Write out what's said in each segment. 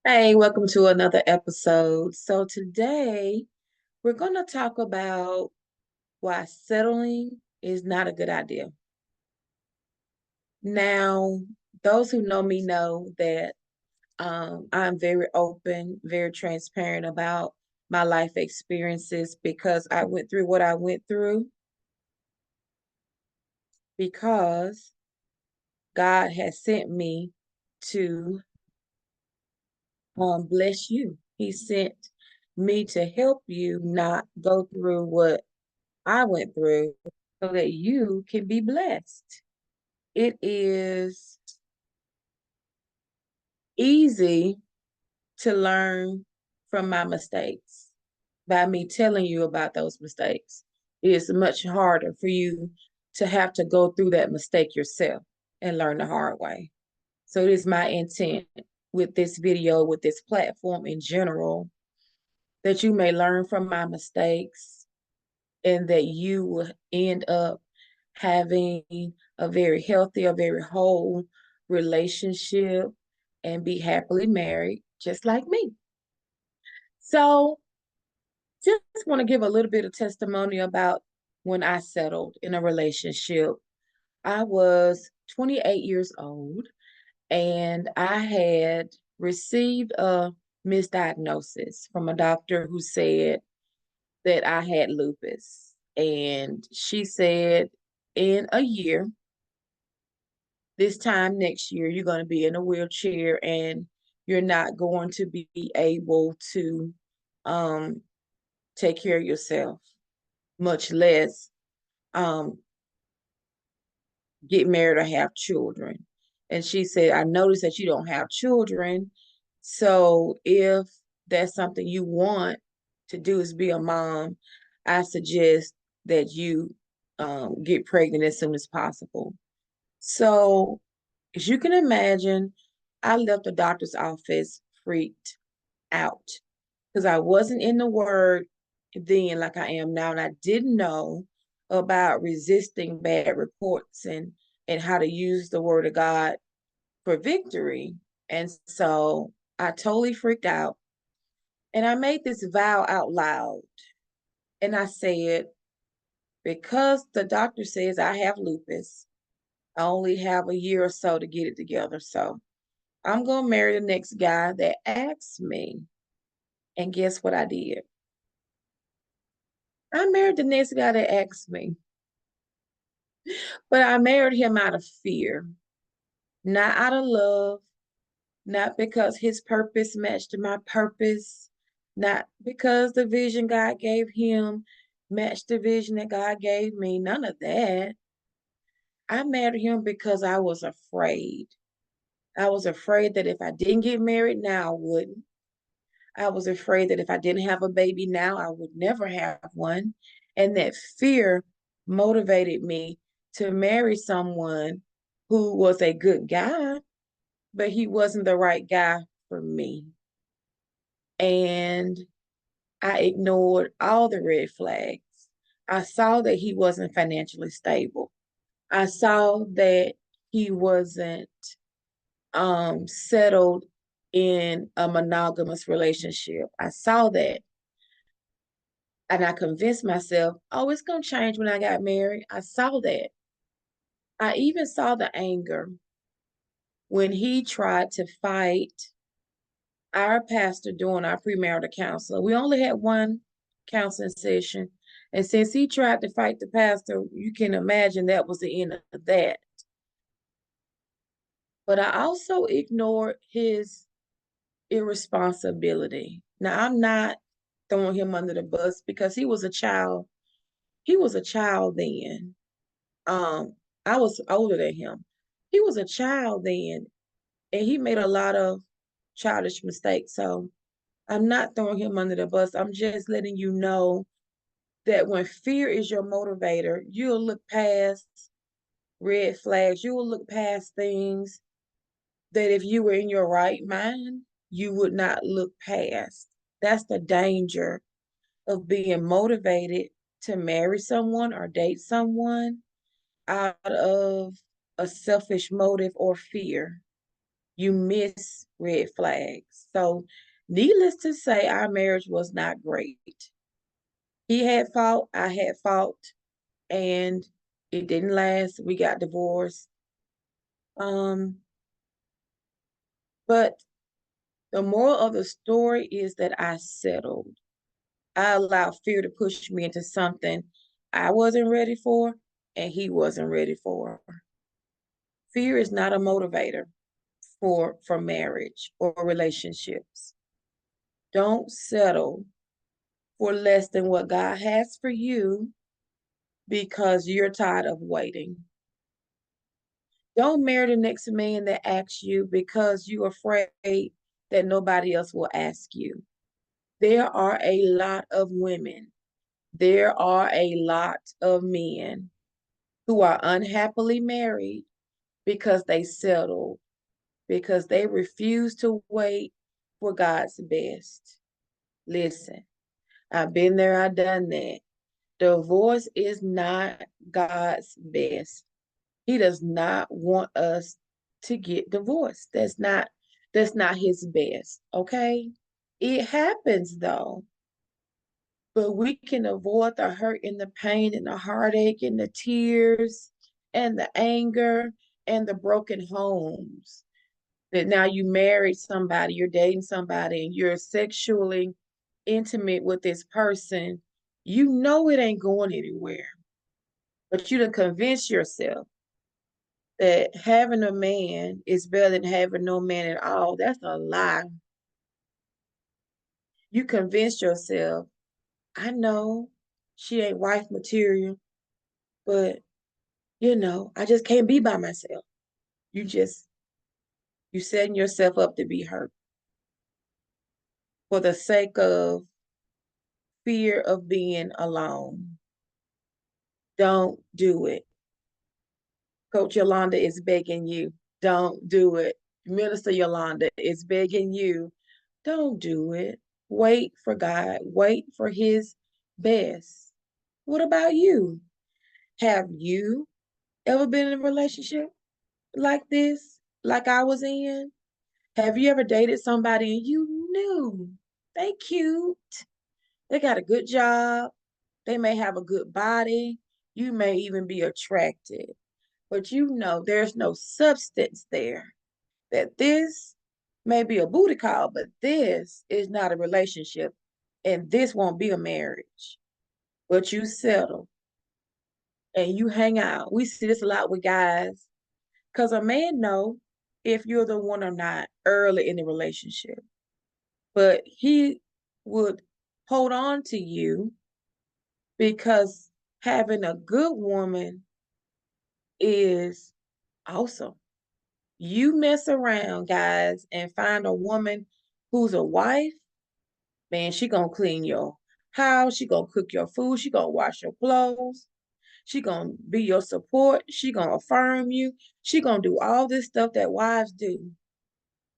Hey, welcome to another episode. So today we're going to talk about why settling is not a good idea. Now, those who know me know that I'm very open, very transparent about my life experiences because I went through what I went through because God has sent me to bless you. He sent me to help you not go through what I went through so that you can be blessed. It is easy to learn from my mistakes by me telling you about those mistakes. It is much harder for you to have to go through that mistake yourself and learn the hard way. So it is my intent with this video, with this platform in general, that you may learn from my mistakes and that you will end up having a very healthy, a very whole relationship and be happily married, just like me. So, just want to give a little bit of testimony about when I settled in a relationship. I was 28 years old and I had received a misdiagnosis from a doctor who said that I had lupus. And she said, in a year, this time next year, you're going to be in a wheelchair and you're not going to be able to um, take care of yourself, much less um, get married or have children. And she said, I noticed that you don't have children. So if that's something you want to do is be a mom, I suggest that you get pregnant as soon as possible. So, as you can imagine, I left the doctor's office freaked out because I wasn't in the word then like I am now, and I didn't know about resisting bad reports and how to use the word of God for victory. And so I totally freaked out, and I made this vow out loud, and I said, because the doctor says I have lupus, I only have a year or so to get it together. So I'm going to marry the next guy that asks me. And guess what I did? I married the next guy that asked me, but I married him out of fear, not out of love, not because his purpose matched my purpose, not because the vision God gave him matched the vision that God gave me, none of that. I married him because I was afraid. I was afraid that if I didn't get married now, I wouldn't. I was afraid that if I didn't have a baby now, I would never have one. And that fear motivated me to marry someone who was a good guy, but he wasn't the right guy for me. And I ignored all the red flags. I saw that he wasn't financially stable. I saw that he wasn't settled in a monogamous relationship. I saw that. And I convinced myself, oh, it's going to change when I got married. I saw that. I even saw the anger when he tried to fight our pastor during our premarital counseling. We only had one counseling session. And since he tried to fight the pastor, you can imagine that was the end of that. But I also ignored his irresponsibility. Now, I'm not throwing him under the bus because he was a child. He was a child then. Um, I was older than him. He was a child then, and he made a lot of childish mistakes. So I'm not throwing him under the bus. I'm just letting you know that when fear is your motivator, you'll look past red flags. You will look past things that if you were in your right mind, you would not look past. That's the danger of being motivated to marry someone or date someone out of a selfish motive or fear. you miss red flags. So, needless to say, our marriage was not great. He had fault, I had fault, and it didn't last. We got divorced. Um, but the moral of the story is that I settled. I allowed fear to push me into something I wasn't ready for and he wasn't ready for. Fear is not a motivator for marriage or relationships. Don't settle for less than what God has for you because you're tired of waiting. Don't marry the next man that asks you because you're afraid that nobody else will ask you. There are a lot of women, there are a lot of men who are unhappily married because they settled, because they refuse to wait for God's best. Listen, I've been there, I've done that. Divorce is not God's best. He does not want us to get divorced. That's not his best, okay? It happens though. But we can avoid the hurt and the pain and the heartache and the tears and the anger and the broken homes. That now you married somebody, you're dating somebody, and you're sexually intimate with this person. You know it ain't going anywhere, but you done convince yourself that having a man is better than having no man at all. That's a lie. You convince yourself, I know she ain't wife material, but I just can't be by myself. You just you setting yourself up to be hurt for the sake of fear of being alone. Don't do it. Coach Yolanda is begging you. Don't do it. Minister Yolanda is begging you. Don't do it. Wait for God. Wait for his best. What about you? Have you ever been in a relationship like this, like I was in? Have you ever dated somebody and you knew they cute, they got a good job, they may have a good body, you may even be attracted, but there's no substance there. That this may be a booty call, but this is not a relationship, and this won't be a marriage. But you settle and you hang out. We see this a lot with guys, because a man know if you're the one or not early in the relationship. But he would hold on to you because having a good woman is awesome. You mess around, guys, and find a woman who's a wife, man, she gonna clean your house, she gonna cook your food, she gonna wash your clothes, she gonna be your support, she gonna affirm you, she gonna do all this stuff that wives do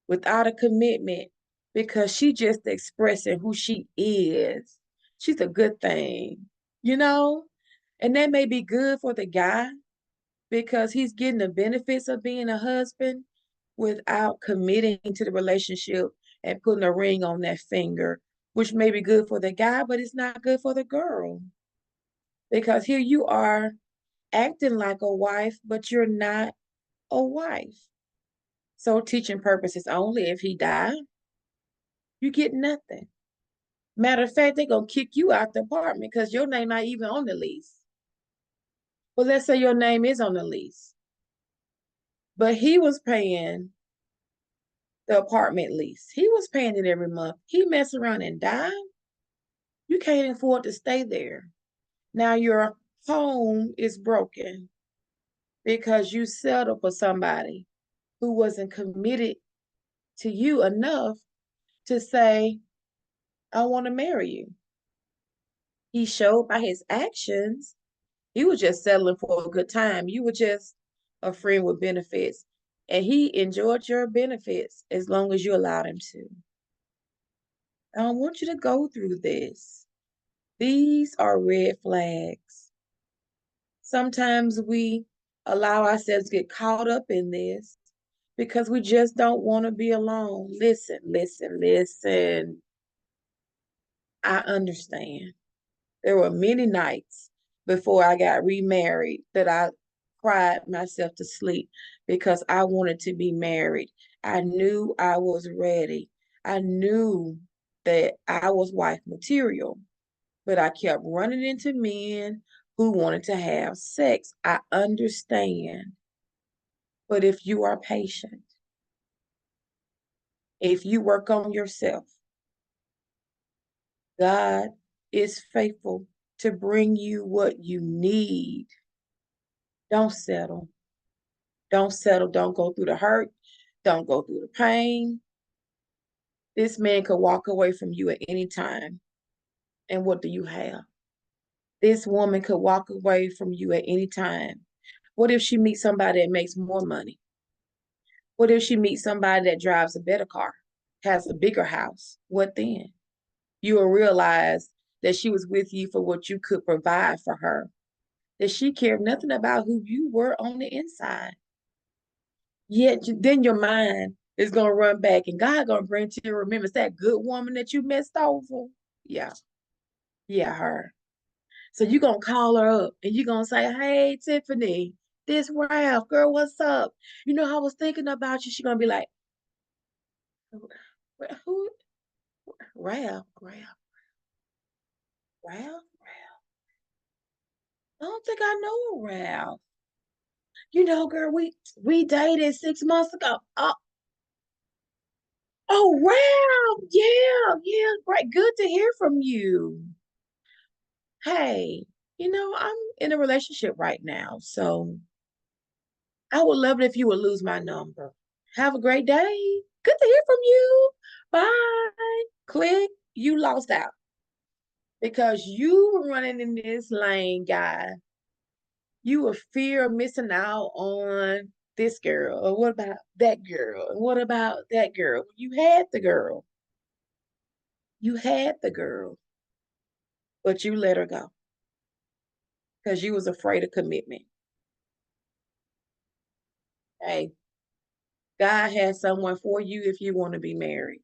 without a commitment because she just expressing who she is. She's a good thing, you know? And that may be good for the guy because he's getting the benefits of being a husband without committing to the relationship and putting a ring on that finger, which may be good for the guy, but it's not good for the girl. Because here you are acting like a wife, but you're not a wife. So teaching purposes only. If he died, you get nothing. Matter of fact, they're gonna kick you out the apartment because your name not even on the lease. But let's say your name is on the lease. But he was paying the apartment lease. He was paying it every month. He messed around and died. You can't afford to stay there. Now your home is broken because you settled for somebody who wasn't committed to you enough to say, I want to marry you. He showed by his actions he was just settling for a good time. You were just a friend with benefits. And he enjoyed your benefits as long as you allowed him to. I don't want you to go through this. These are red flags. Sometimes we allow ourselves to get caught up in this because we just don't want to be alone. Listen, listen, listen. I understand. There were many nights before I got remarried that I cried myself to sleep because I wanted to be married. I knew I was ready. I knew that I was wife material, but I kept running into men who wanted to have sex. I understand. But if you are patient, if you work on yourself, God is faithful to bring you what you need. Don't settle. Don't settle. Don't go through the hurt. Don't go through the pain. This man could walk away from you at any time. And what do you have? This woman could walk away from you at any time. What if she meets somebody that makes more money? What if she meets somebody that drives a better car, has a bigger house? What then? You will realize that she was with you for what you could provide for her, that she cared nothing about who you were on the inside. Yet then your mind is going to run back and God going to bring to your remembrance that good woman that you messed over. Yeah, yeah, her. So you're going to call her up and you're going to say, hey, Tiffany, this Ralph, girl, what's up? You know, I was thinking about you. She's going to be like, who? Ralph, Ralph, Ralph? I don't think I know a Ralph. You know, girl, we dated 6 months ago. Oh, Ralph, yeah, yeah, great. Good to hear from you. Hey, I'm in a relationship right now, so I would love it if you would lose my number. Have a great day. Good to hear from you. Bye. Click, you lost out because you were running in this lane, guy. You were fear of missing out on this girl, or what about that girl, and what about that girl? You had the girl. You had the girl, but you let her go because you was afraid of commitment. Hey, God has someone for you if you want to be married.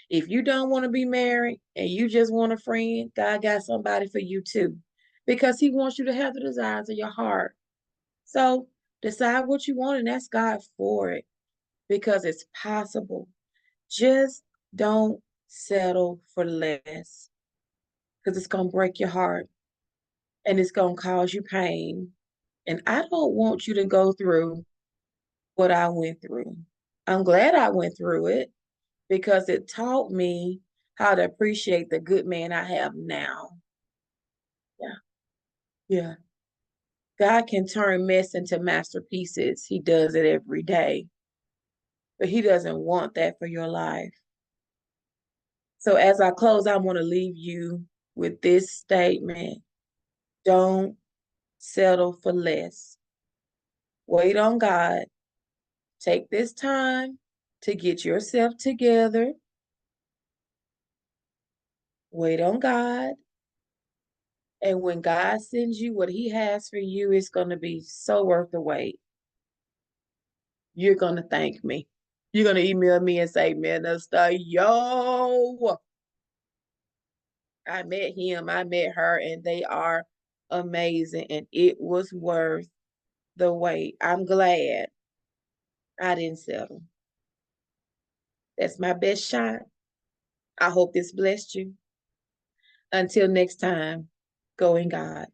If you don't want to be married and you just want a friend, God got somebody for you too. Because he wants you to have the desires of your heart. So decide what you want and ask God for it because it's possible. Just don't settle for less because it's going to break your heart and it's going to cause you pain. And I don't want you to go through what I went through. I'm glad I went through it because it taught me how to appreciate the good man I have now. Yeah. Yeah. God can turn mess into masterpieces. He does it every day, but he doesn't want that for your life. So as I close, I want to leave you with this statement. Don't settle for less. Wait on God. Take this time to get yourself together. Wait on God. And when God sends you what he has for you, it's going to be so worth the wait. You're going to thank me. You're going to email me and say, Minister, yo, I met him, I met her, and they are amazing. And it was worth the wait. I'm glad I didn't settle. That's my best shot. I hope this blessed you. Until next time, go in God.